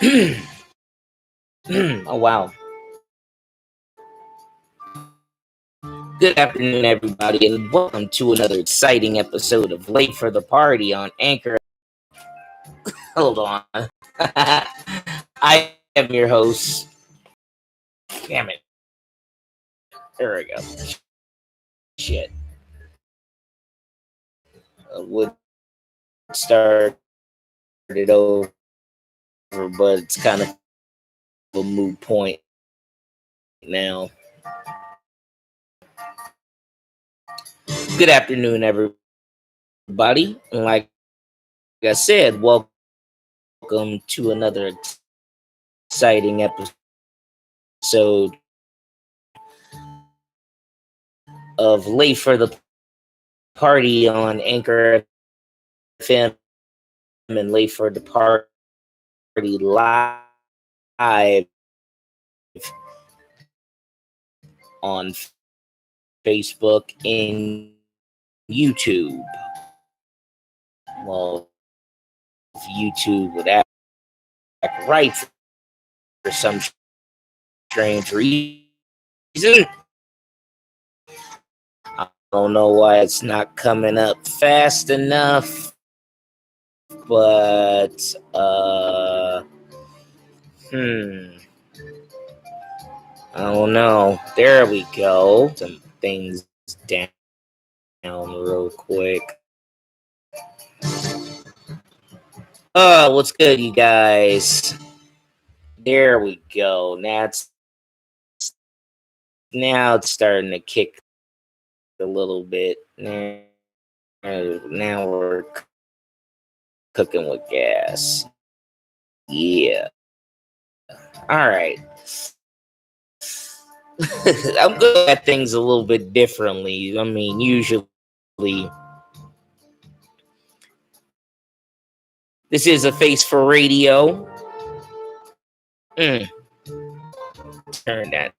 Oh, wow. Good afternoon, everybody, and welcome to another exciting episode of Late for the Party on Anchor. Hold on. I am your host. Damn it. There we go. Shit. Would start it over, but it's kind of a moot point now. Good afternoon, everybody. And like I said, welcome to another exciting episode of Late for the Party on Anchor FM and Late for the Party live on Facebook and YouTube. Well, YouTube would act right for some strange reason. I don't know why it's not coming up fast enough, but I don't know. There we go. Some things down real quick. What's good, you guys? There we go. Now it's starting to kick a little bit. Now we're cooking with gas. Yeah. All right. I'm good at things a little bit differently. I mean, usually this is a FaceForRadio. Turn that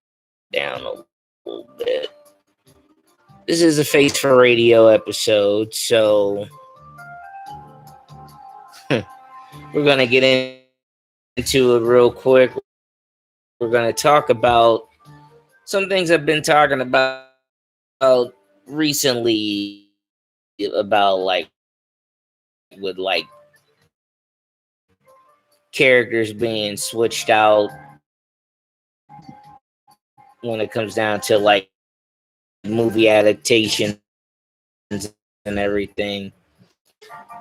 down a little bit. This is a FaceForRadio episode, so we're gonna get into it real quick. We're gonna talk about some things I've been talking about recently, about with characters being switched out when it comes down to movie adaptations and everything.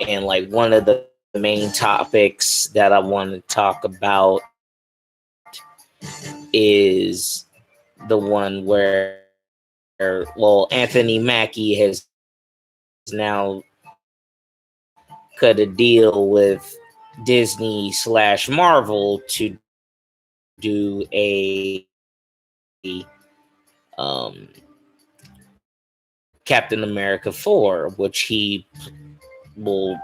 And one of the main topics that I want to talk about is the one where Anthony Mackie has now cut a deal with Disney/Marvel to do a Captain America 4, which he will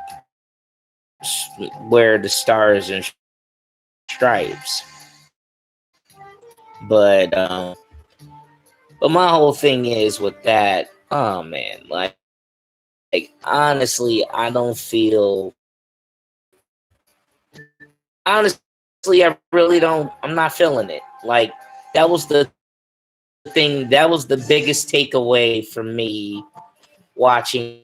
wear the stars and stripes. But my whole thing is with that, oh man, honestly, I don't feel. Honestly, I really don't. I'm not feeling it. That was the thing. That was the biggest takeaway for me watching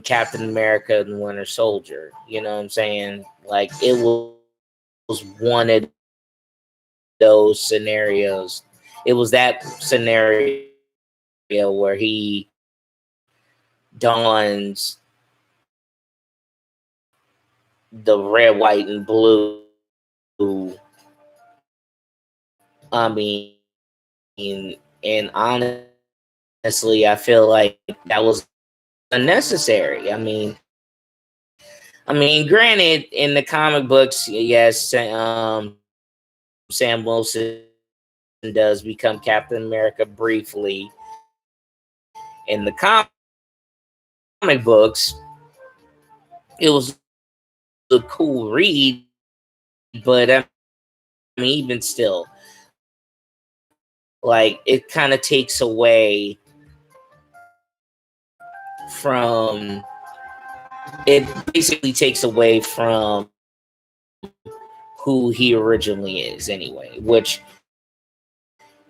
Captain America and Winter Soldier. You know what I'm saying? It was one of those scenarios. It was that scenario where he dons the red, white, and blue. I mean, and honestly, I feel like that was unnecessary. I mean, granted, in the comic books, yes, Sam Wilson does become Captain America briefly. In the comic books, it was a cool read, but I mean, even still, it kind of takes away from. It basically takes away from who he originally is anyway, which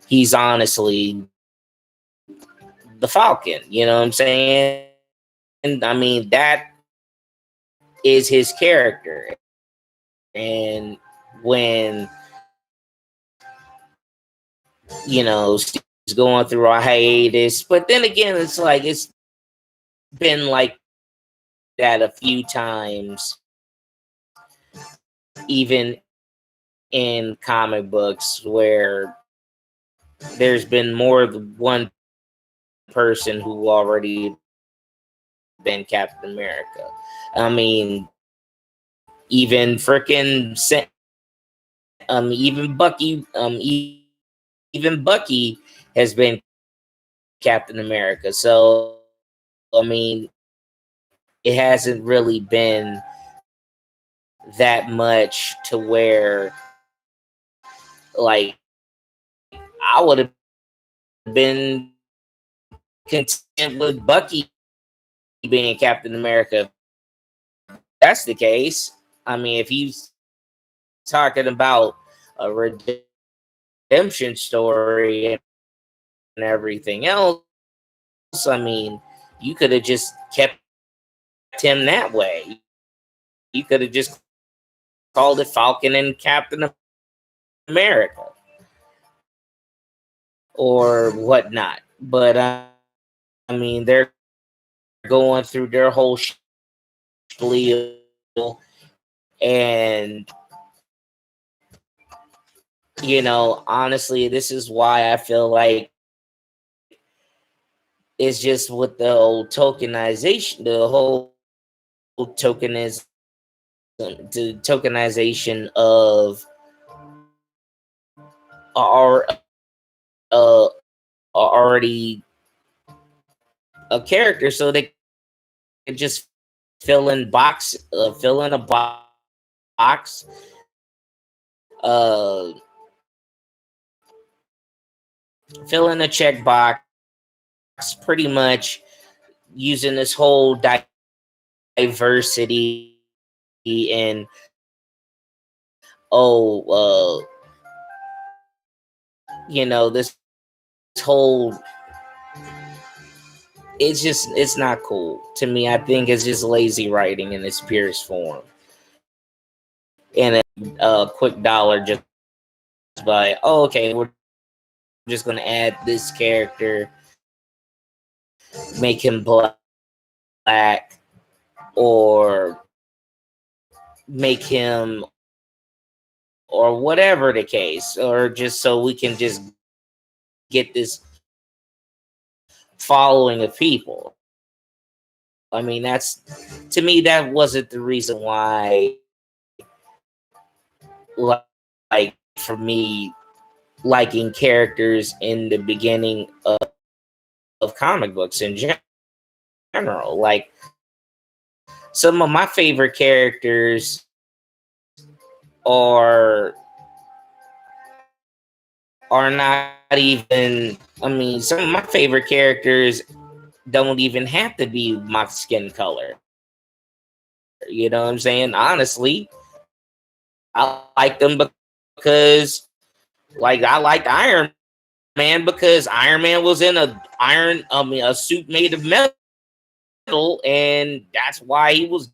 he's honestly the Falcon. You know what I'm saying? And I mean, that is his character. And when, he's going through a hiatus, but then again, it's like, it's been like that a few times, even in comic books, where there's been more than one person who already been Captain America. I mean, even freaking even Bucky, even Bucky has been Captain America. So I mean, it hasn't really been that much to where, like, I would have been content with Bucky being Captain America. If that's the case. I mean, if he's talking about a redemption story and everything else, I mean, you could have just kept him that way. You could have just called it Falcon and Captain America or whatnot. But I mean, they're going through their whole spiel, and honestly, this is why I feel like it's just with the whole tokenization, the whole tokenization, the tokenization of our already a character, so they can just fill in a box, uh, fill in a checkbox, pretty much using this whole diversity and this whole, it's not cool to me. I think it's just lazy writing in its purest form, and a quick dollar just by, okay, we're just gonna add this character, make him black, or make him, or whatever the case, or just so we can just get this following of people. I mean, that's, to me, that wasn't the reason why, like, for me, liking characters in the beginning of comic books in general. Like, some of my favorite characters are not even, I mean, some of my favorite characters don't even have to be my skin color. You know what I'm saying? Honestly, I like them because, like, I liked Iron Man because Iron Man was in a suit made of metal, and that's why he was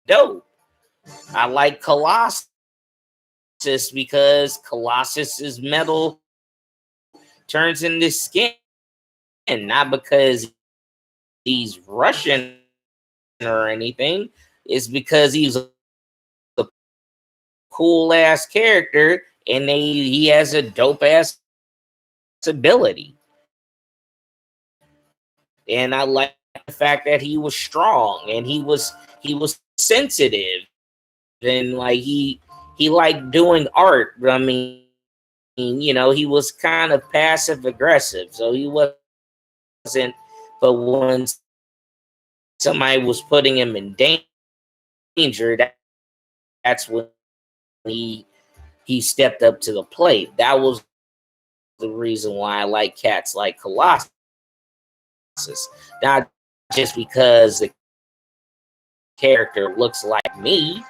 dope. I like Colossus because Colossus's metal turns into skin, and not because he's Russian or anything. It's because he's a cool ass character, and he has a dope ass ability. And I like the fact that he was strong, and he was sensitive, and like he liked doing art. I mean, he was kind of passive aggressive, so he wasn't. But when somebody was putting him in danger, that's when he stepped up to the plate. That was the reason why I like cats like Colossus. Not just because the character looks like me,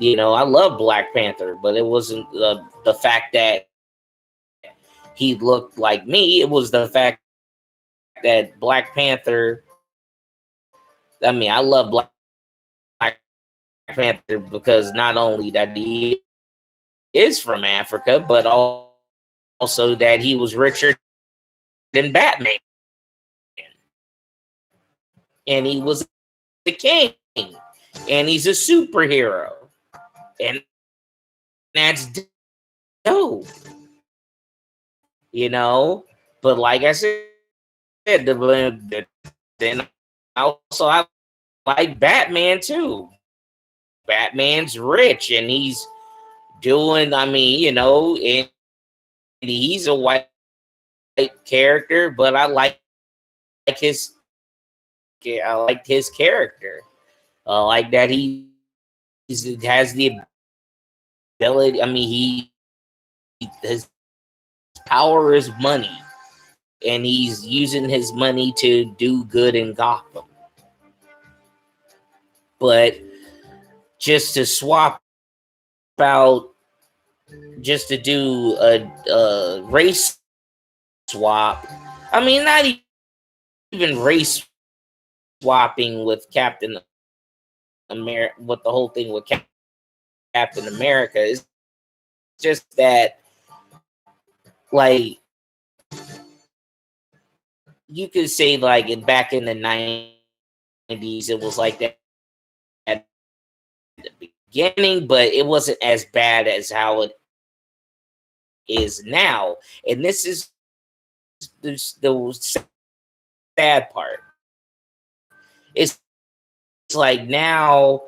I love Black Panther, but it wasn't the fact that he looked like me. It was the fact that Black Panther. I mean, I love Black Panther because not only that he is from Africa, but also that he was richer than Batman, and he was the king, and he's a superhero, and that's dope, you know. But like I said, then also I like Batman too. Batman's rich and he's doing. I mean, and he's a white character, but his. I like his character. I like that he has the ability. I mean, his power is money, and he's using his money to do good in Gotham. But just to swap out, just to do a race swap. I mean, not even race swapping with Captain America. With the whole thing with Captain America is just that, like, you could say like back in the 90s, it was like that at the beginning, but it wasn't as bad as how it is now. And this is the sad part. It's like now,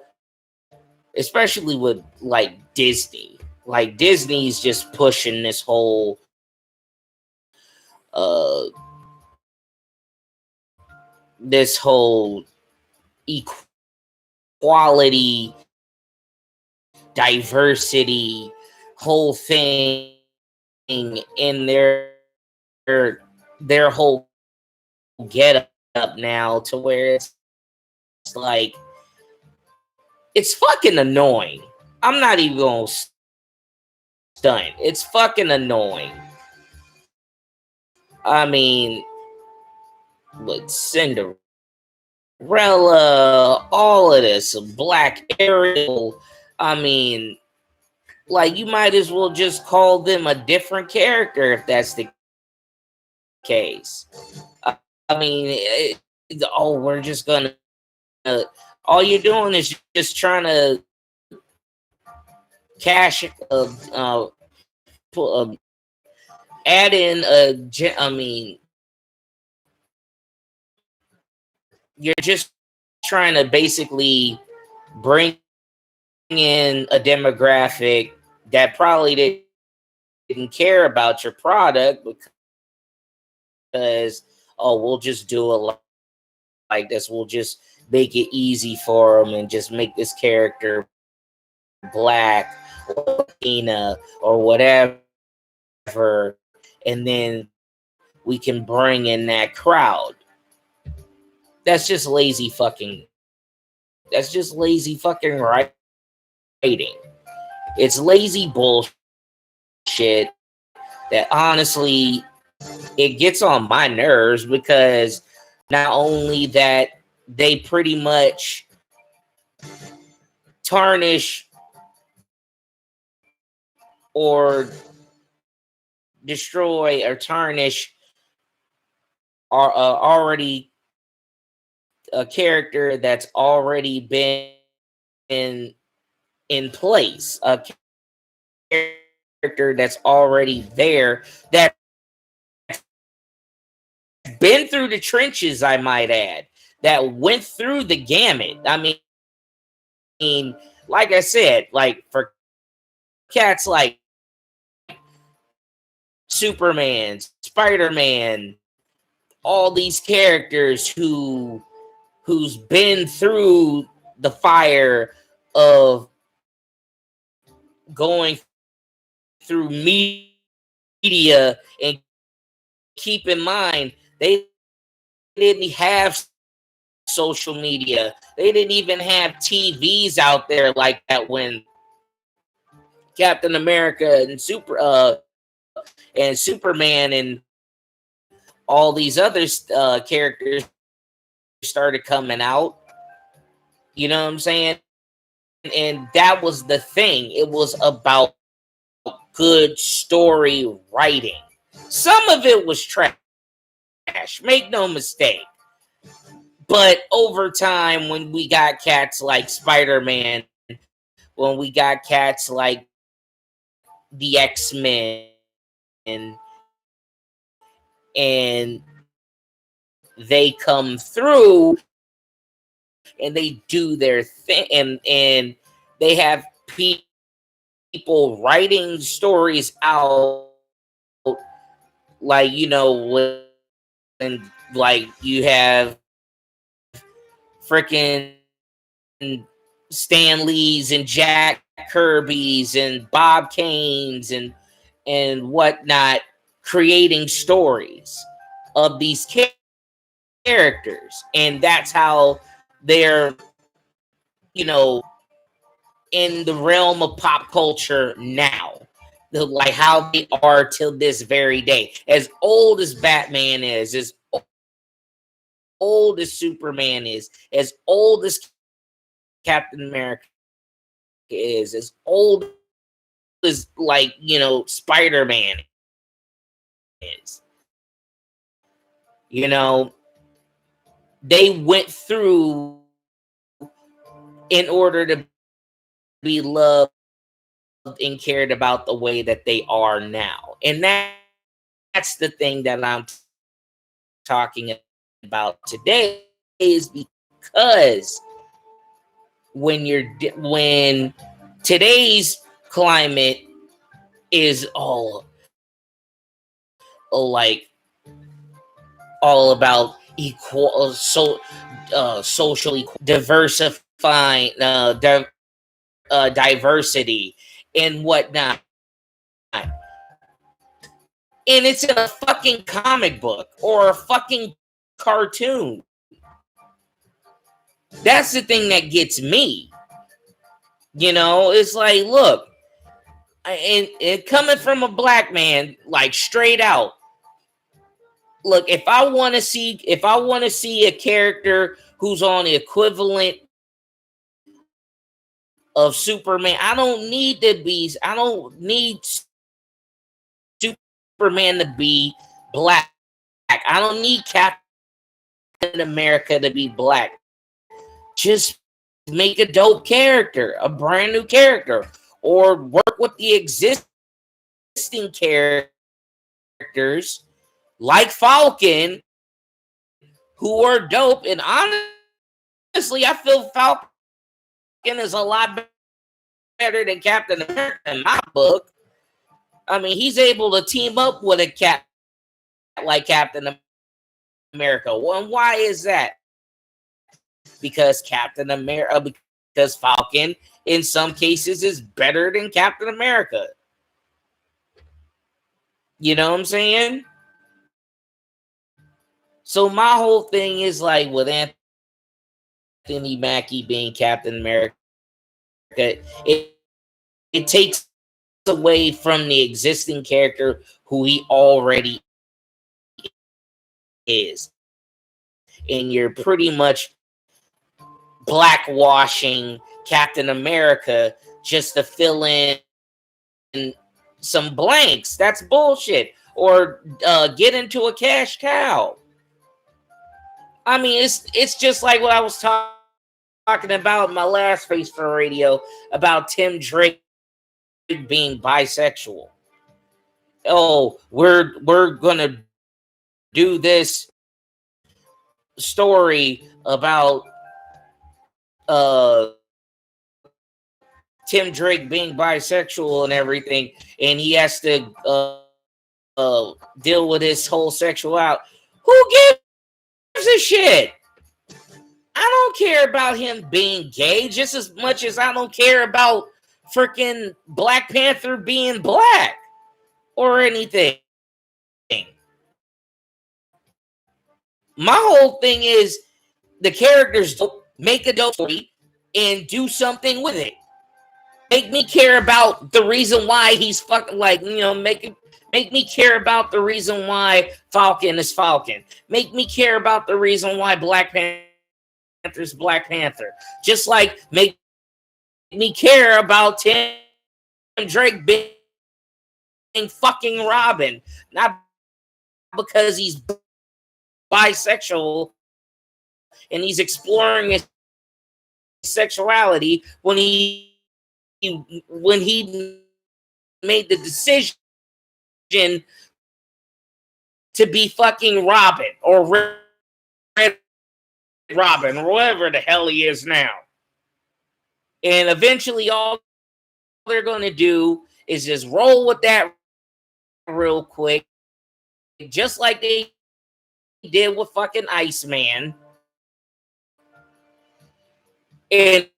especially with like Disney, like Disney's just pushing this whole equality, diversity whole thing in their whole get up now, to where it's like, it's fucking annoying. I'm not even gonna stunt. It's fucking annoying. I mean, with Cinderella, all of this, Black Ariel. I mean, like, you might as well just call them a different character if that's the case. I mean, we're just gonna. All you're doing is just trying to cash, add in I mean, you're just trying to basically bring in a demographic that probably didn't care about your product, because we'll just do it like this. We'll just make it easy for them and just make this character Black or Latina or whatever, and then we can bring in that crowd. That's just lazy fucking. That's just lazy fucking writing. It's lazy bullshit that honestly, it gets on my nerves, because not only that they pretty much tarnish or destroy or tarnish our already a character that's already been in place, a character that's already there, that's been through the trenches, I might add, that went through the gamut. I mean, like I said, like for cats like Superman, Spider-Man, all these characters who's been through the fire of going through media. And keep in mind, they didn't have social media. They didn't even have TVs out there like that when Captain America and Superman and all these other characters started coming out. You know what I'm saying? And that was the thing. It was about good story writing. Some of it was trash, make no mistake. But over time, when we got cats like Spider-Man, when we got cats like the X-Men, and they come through and they do their thing, and they have people writing stories out, like, you know, when like you have freaking Stan Lee's and Jack Kirby's and Bob Kane's and whatnot, creating stories of these characters, and that's how they're, you know, in the realm of pop culture now. Like how they are till this very day. As old as Batman is, as old as Superman is, as old as Captain America is, as old as, like, you know, Spider-Man is. You know, they went through in order to be loved and cared about the way that they are now. And that's the thing that I'm talking about today, is because when today's climate is all like all about equal, social diversifying, diversity and whatnot, and it's in a fucking comic book or a fucking cartoon. That's the thing that gets me. You know, it's like, look, and coming from a black man, like, straight out, look, if I want to see a character who's on the equivalent of Superman, I don't need Superman to be black. I don't need Captain America to be black. Just make a dope character, a brand new character, or work with the existing characters like Falcon, who are dope. And honestly, I feel Falcon is a lot better than Captain America in my book. I mean, he's able to team up with a cat like Captain America. Well, and why is that? Because because Falcon, in some cases, is better than Captain America. You know what I'm saying? So my whole thing is, like, with Anthony Mackie being Captain America, it takes away from the existing character who he already is. And you're pretty much blackwashing Captain America just to fill in some blanks. That's bullshit. Or get into a cash cow. I mean, it's just like what I was talking about in my last FaceForRadio about Tim Drake being bisexual. Oh, we're gonna do this story about Tim Drake being bisexual and everything, and he has to deal with his whole sexual out. Who gives a shit? I don't care about him being gay just as much as I don't care about freaking Black Panther being black or anything. My whole thing is the characters make a dope story and do something with it. Make me care about the reason why he's fucking, like, make me care about the reason why Falcon is Falcon. Make me care about the reason why Black Panther's Black Panther. Just like make me care about Tim Drake being fucking Robin, not because he's bisexual and he's exploring his sexuality when he made the decision to be fucking Robin or Red Robin or whatever the hell he is now. And eventually all they're going to do is just roll with that real quick, just like they did with fucking Iceman. And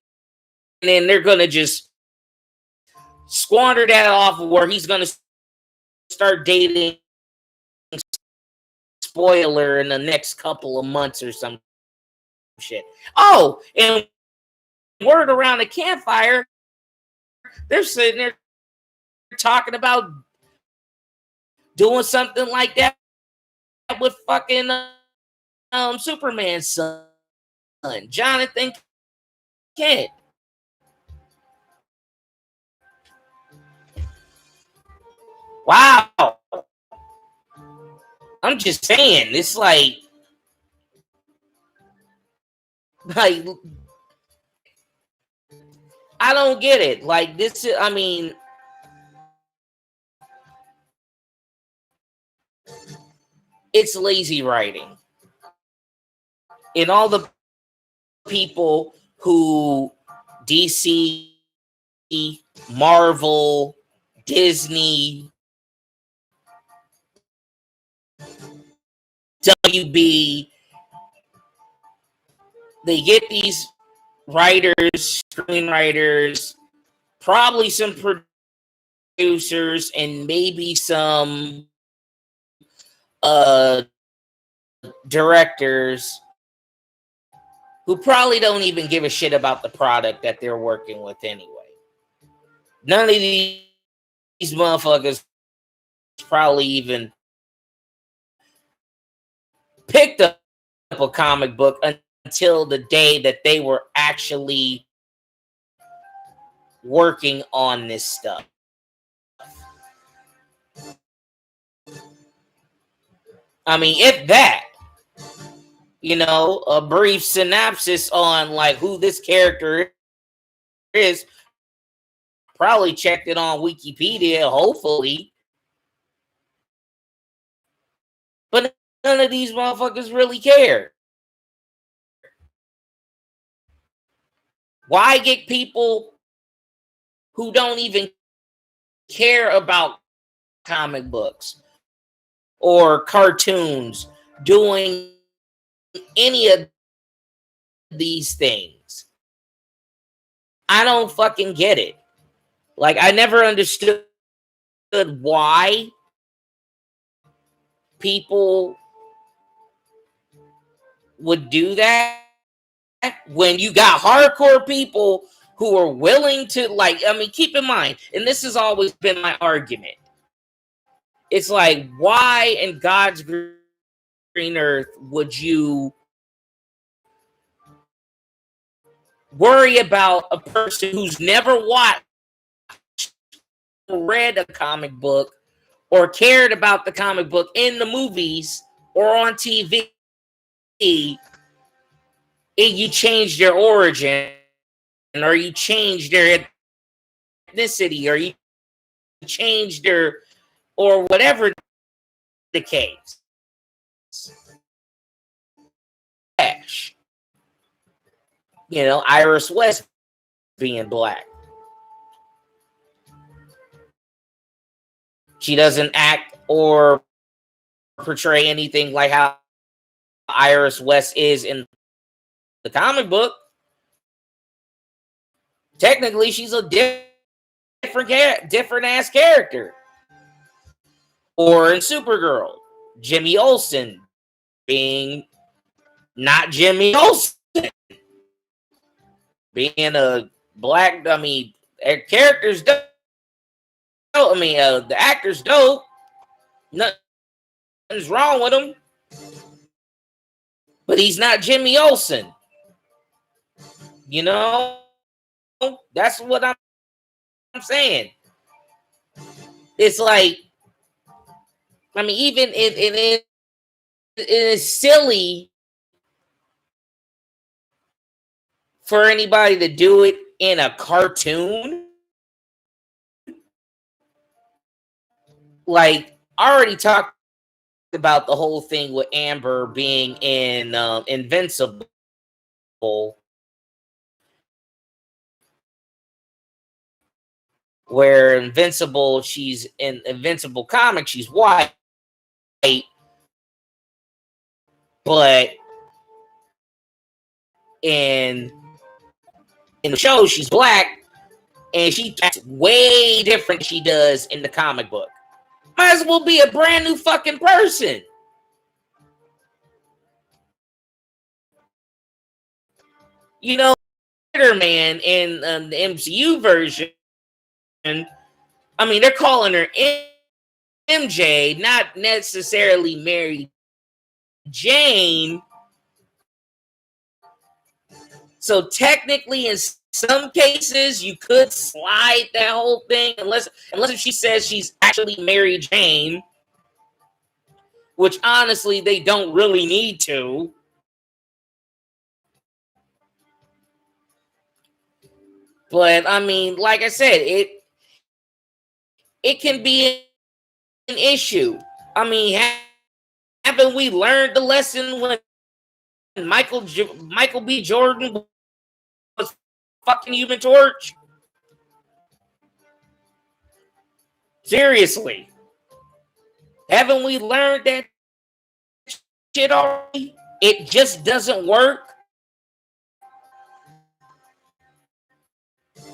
then they're going to just squander that off where he's going to start dating Spoiler in the next couple of months or some shit. Oh, and word around the campfire, they're sitting there talking about doing something like that with fucking Superman's son, Jonathan Kent. Wow. I'm just saying, it's like I don't get it. Like, this is, I mean, it's lazy writing. And all the people who DC, Marvel, Disney, WB, they get these writers, screenwriters, probably some producers, and maybe some directors who probably don't even give a shit about the product that they're working with anyway. None of these motherfuckers probably even picked up a comic book until the day that they were actually working on this stuff. I mean, if that, a brief synopsis on like who this character is, probably checked it on Wikipedia, hopefully. But none of these motherfuckers really care. Why get people who don't even care about comic books or cartoons doing any of these things? I don't fucking get it. Like, I never understood why people would do that when you got hardcore people who are willing to, like, I mean, keep in mind, and this has always been my argument. It's like, why in God's green earth would you worry about a person who's never watched or read a comic book or cared about the comic book in the movies or on TV, and you change their origin, or you change their ethnicity, or you change their, or whatever the case. Iris West being black. She doesn't act or portray anything like how Iris West is in the comic book. Technically, she's a different ass character. Or in Supergirl, Jimmy Olsen being not Jimmy Olsen, being a black, Their character's dope. I mean, the actor's dope. Nothing's wrong with him. But he's not Jimmy Olsen. You know? That's what I'm saying. It's like, I mean, even it is silly for anybody to do it in a cartoon. Like, I already talked about the whole thing with Amber being in Invincible. Where Invincible, she's in Invincible comics, she's white, but in the show, she's black, and she acts way different than she does in the comic book. Might as well be a brand new fucking person. You know, Spider-Man in the MCU version, I mean, they're calling her MJ, not necessarily Mary Jane. So technically, in some cases, you could slide that whole thing, unless if she says she's actually Mary Jane, which honestly they don't really need to. But I mean, like I said, it can be an issue. I mean, haven't we learned the lesson when Michael B. Jordan was fucking Human Torch? Seriously, haven't we learned that shit already? It just doesn't work.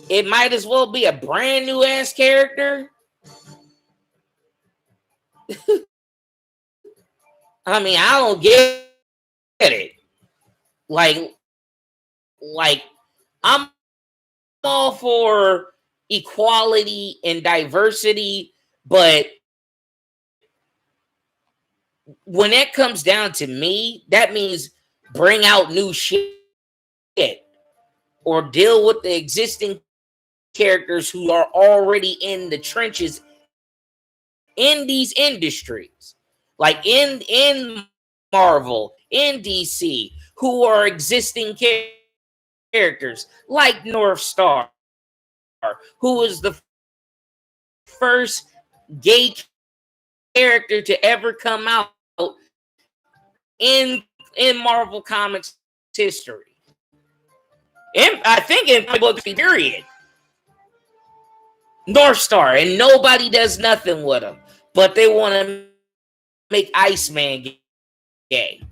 It might as well be a brand new ass character. I mean, I don't get it. Like I'm all for equality and diversity, but when it comes down to me, that means bring out new shit or deal with the existing characters who are already in the trenches in these industries, like in Marvel, in DC, who are existing characters, like North Star, who was the first gay character to ever come out in Marvel Comics history. And I think in my book, period. North Star, and nobody does nothing with him, but they want to make Iceman gay.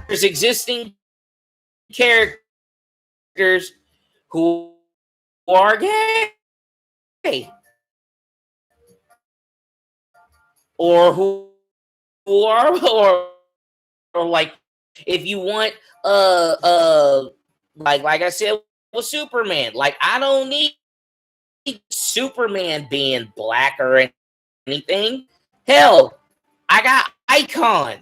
There's existing characters who are gay, or who are or like, if you want like I said with Superman, like I don't need Superman being black or anything. Hell, I got Icon.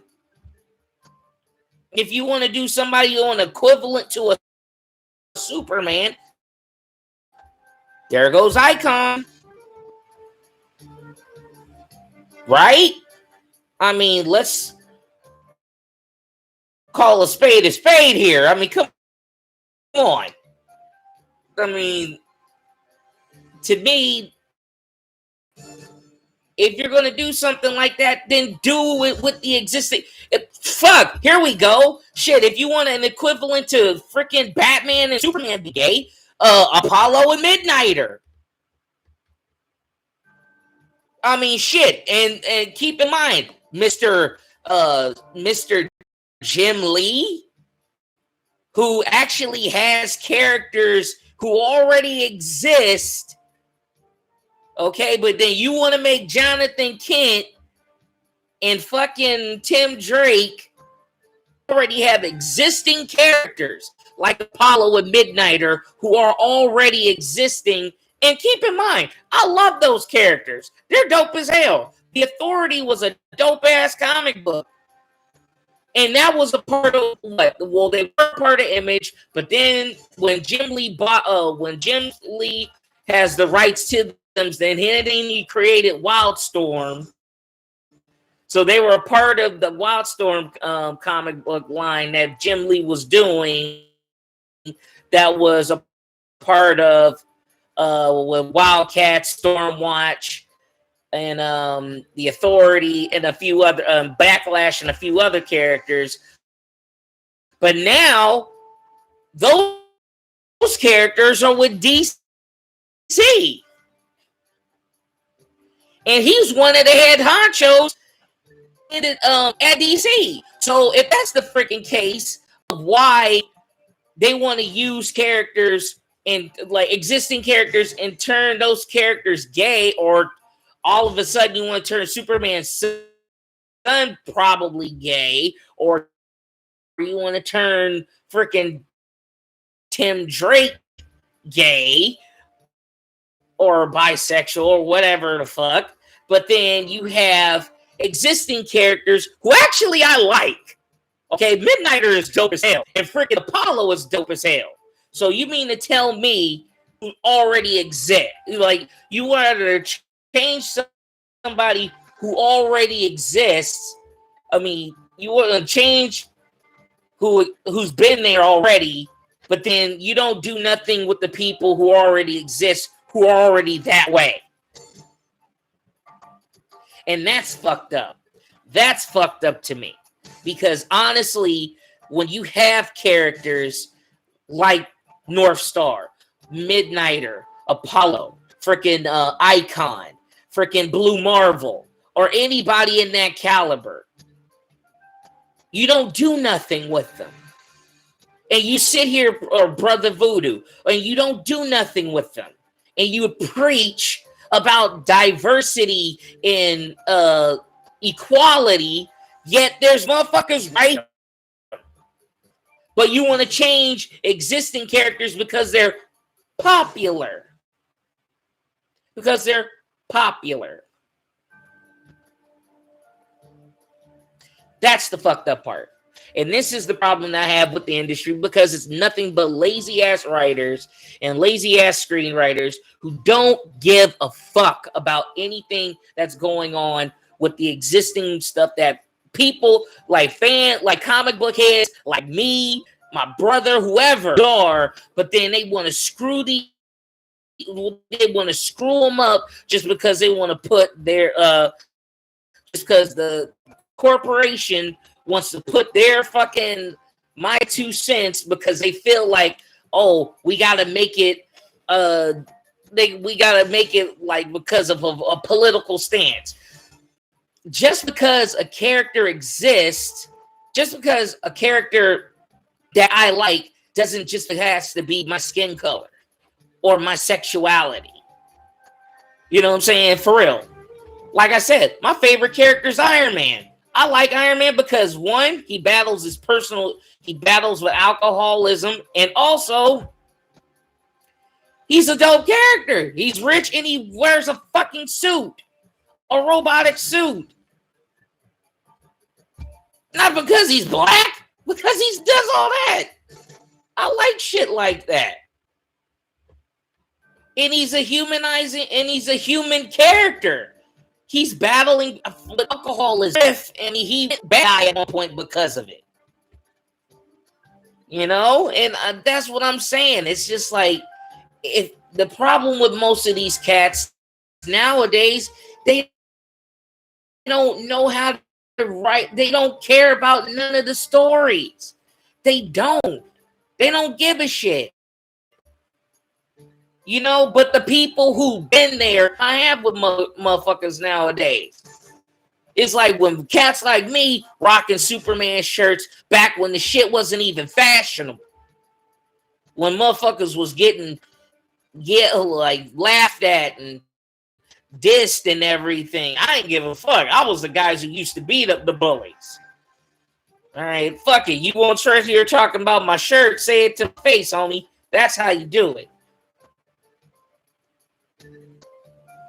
If you want to do somebody on equivalent to a Superman, there goes Icon. Right? I mean, let's call a spade here. I mean, come on. I mean, to me, if you're going to do something like that, then do it with the existing. Fuck, here we go. Shit, if you want an equivalent to freaking Batman and Superman be gay, Apollo and Midnighter. I mean, shit, and keep in mind, Mr. Jim Lee, who actually has characters who already exist. Okay, but then you want to make Jonathan Kent and fucking Tim Drake already have existing characters like Apollo and Midnighter who are already existing. And keep in mind, I love those characters. They're dope as hell. The Authority was a dope-ass comic book. And that was a part of what? Well, they were part of Image, but then when Jim Lee has the rights to them, then he created Wildstorm. So they were a part of the Wildstorm comic book line that Jim Lee was doing. That was a part of with Wildcat, Stormwatch, and the Authority, and a few other Backlash, and a few other characters. But now those characters are with DC, and he's one of the head honchos at DC. So if that's the freaking case of why they want to use characters and like existing characters and turn those characters gay, or all of a sudden you want to turn Superman's son probably gay, or you want to turn freaking Tim Drake gay or bisexual or whatever the fuck, but then you have existing characters who actually I like. Okay, Midnighter is dope as hell, and freaking Apollo is dope as hell. So you mean to tell me who already exist? Like, you wanted to change somebody who already exists? I mean, you want to change who's been there already, but then you don't do nothing with the people who already exist, who are already that way. And that's fucked up. That's fucked up to me. Because honestly, when you have characters like North Star, Midnighter, Apollo, freaking Icon, freaking Blue Marvel, or anybody in that caliber, you don't do nothing with them. And you sit here, or Brother Voodoo, and you don't do nothing with them. And you preach about diversity and equality, yet there's motherfuckers right. But you want to change existing characters because they're popular. Because they're popular. That's the fucked up part. And this is the problem that I have with the industry, because it's nothing but lazy ass writers and lazy ass screenwriters who don't give a fuck about anything that's going on with the existing stuff that people like comic book heads like me, my brother, whoever are, but then they want to screw them up just because they want to put their just because the corporation wants to put their fucking my 2 cents, because they feel like, oh, we gotta make it we gotta make it like because of a political stance. Just because a character exists, just because a character that I like doesn't just has to be my skin color or my sexuality. You know what I'm saying? For real. Like I said, my favorite character is Iron Man. I like Iron Man because, one, he battles with alcoholism, and also he's a dope character. He's rich and he wears a fucking suit, a robotic suit. Not because he's black, because he does all that. I like shit like that. And he's a human character. He's battling with alcoholism, and he went bad at one point because of it. You know, and that's what I'm saying. It's just like, if the problem with most of these cats nowadays, they don't know how to write. They don't care about none of the stories. They don't give a shit. You know, but the people who've been there, I have with motherfuckers nowadays. It's like when cats like me rocking Superman shirts back when the shit wasn't even fashionable. When motherfuckers was getting laughed at and dissed and everything. I didn't give a fuck. I was the guys who used to beat up the bullies. All right, fuck it. You want to here talking about my shirt? Say it to my face, homie. That's how you do it.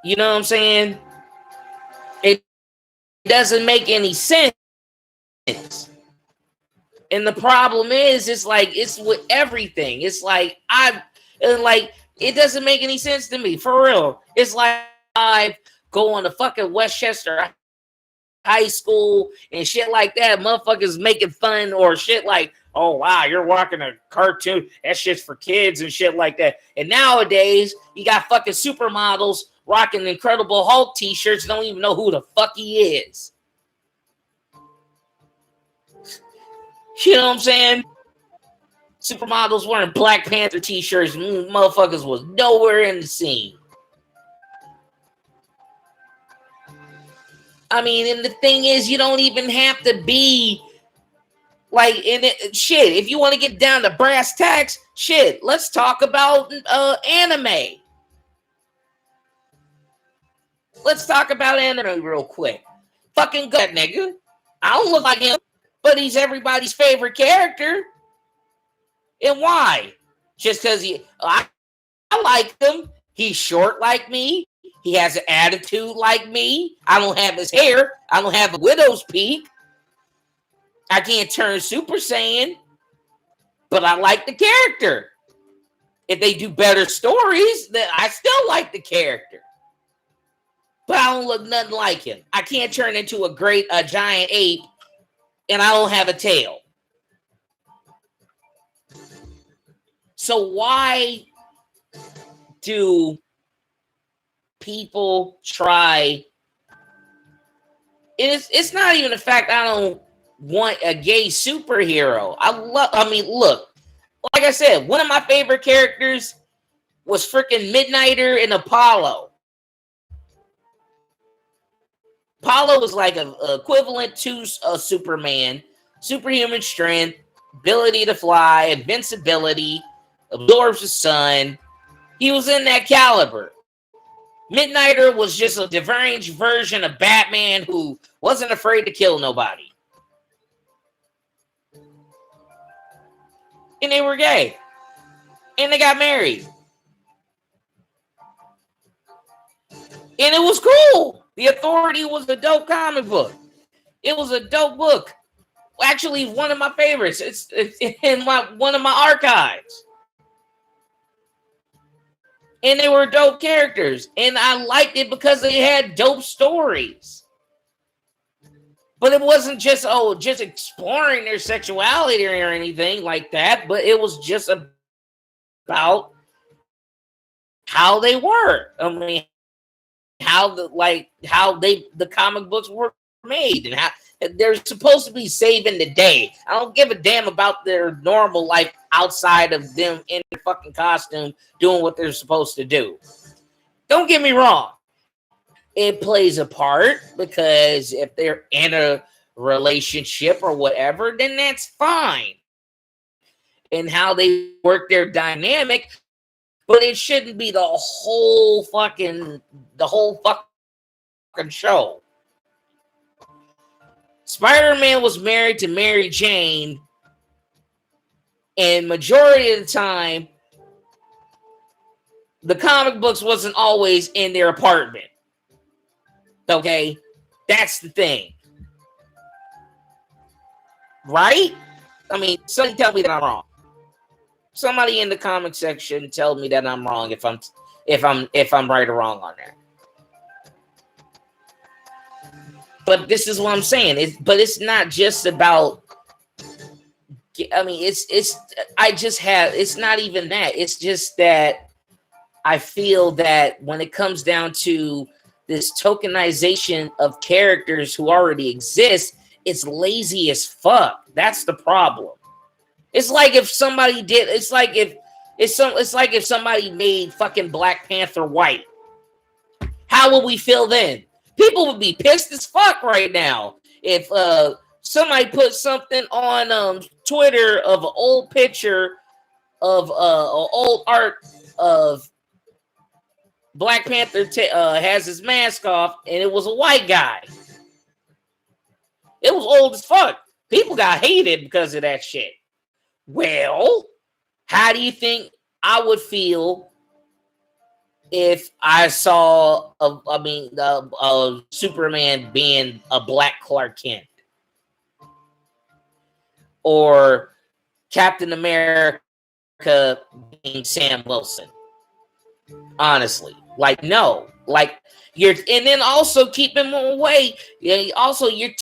You know what I'm saying? It doesn't make any sense. And the problem is, it's like, it's with everything. It's like, it doesn't make any sense to me. For real. It's like I go on to fucking Westchester High School and shit like that. Motherfuckers making fun or shit like, oh, wow, you're watching a cartoon. That shit's for kids and shit like that. And nowadays, you got fucking supermodels rocking Incredible Hulk t-shirts, don't even know who the fuck he is. You know what I'm saying? Supermodels wearing Black Panther t-shirts. Motherfuckers was nowhere in the scene. I mean, and the thing is, you don't even have to be like in it. Shit, if you want to get down to brass tacks, shit, let's talk about anime. Let's talk about anime real quick. Fucking good, nigga. I don't look like him, but he's everybody's favorite character. And why? Just because I like him. He's short like me. He has an attitude like me. I don't have his hair. I don't have a widow's peak. I can't turn Super Saiyan. But I like the character. If they do better stories, then I still like the character. But I don't look nothing like him. I can't turn into a giant ape, and I don't have a tail. So why do people try? It's not even the fact I don't want a gay superhero. Look, like I said, one of my favorite characters was freaking Midnighter and Apollo. Apollo was like an equivalent to Superman, superhuman strength, ability to fly, invincibility, absorbs the sun. He was in that caliber. Midnighter was just a deranged version of Batman who wasn't afraid to kill nobody. And they were gay. And they got married. And it was cool. The Authority was a dope comic book. It was a dope book. Actually, one of my favorites. It's in one of my archives. And they were dope characters. And I liked it because they had dope stories. But it wasn't just exploring their sexuality or anything like that. But it was just about how they were. I mean, how the comic books were made and how they're supposed to be saving the day. I don't give a damn about their normal life outside of them in their fucking costume doing what they're supposed to do. Don't get me wrong. It plays a part because if they're in a relationship or whatever, then that's fine. And how they work their dynamic, but it shouldn't be the whole fucking show. Spider-Man was married to Mary Jane, and majority of the time, the comic books wasn't always in their apartment. Okay? That's the thing. Right? I mean, somebody tell me that I'm wrong. Somebody in the comic section tell me that I'm wrong if I'm right or wrong on that. But this is what I'm saying. It's not just about. I mean, it's not even that. It's just that I feel that when it comes down to this tokenization of characters who already exist, it's lazy as fuck. That's the problem. It's like if somebody did. It's like if somebody made fucking Black Panther white. How would we feel then? People would be pissed as fuck right now if somebody put something on Twitter of an old picture of old art of Black Panther has his mask off, and it was a white guy. It was old as fuck. People got hated because of that shit. Well, how do you think I would feel if I saw, Superman being a black Clark Kent, or Captain America being Sam Wilson? Honestly, like, no, like, and then also keep him away. Yeah, also you're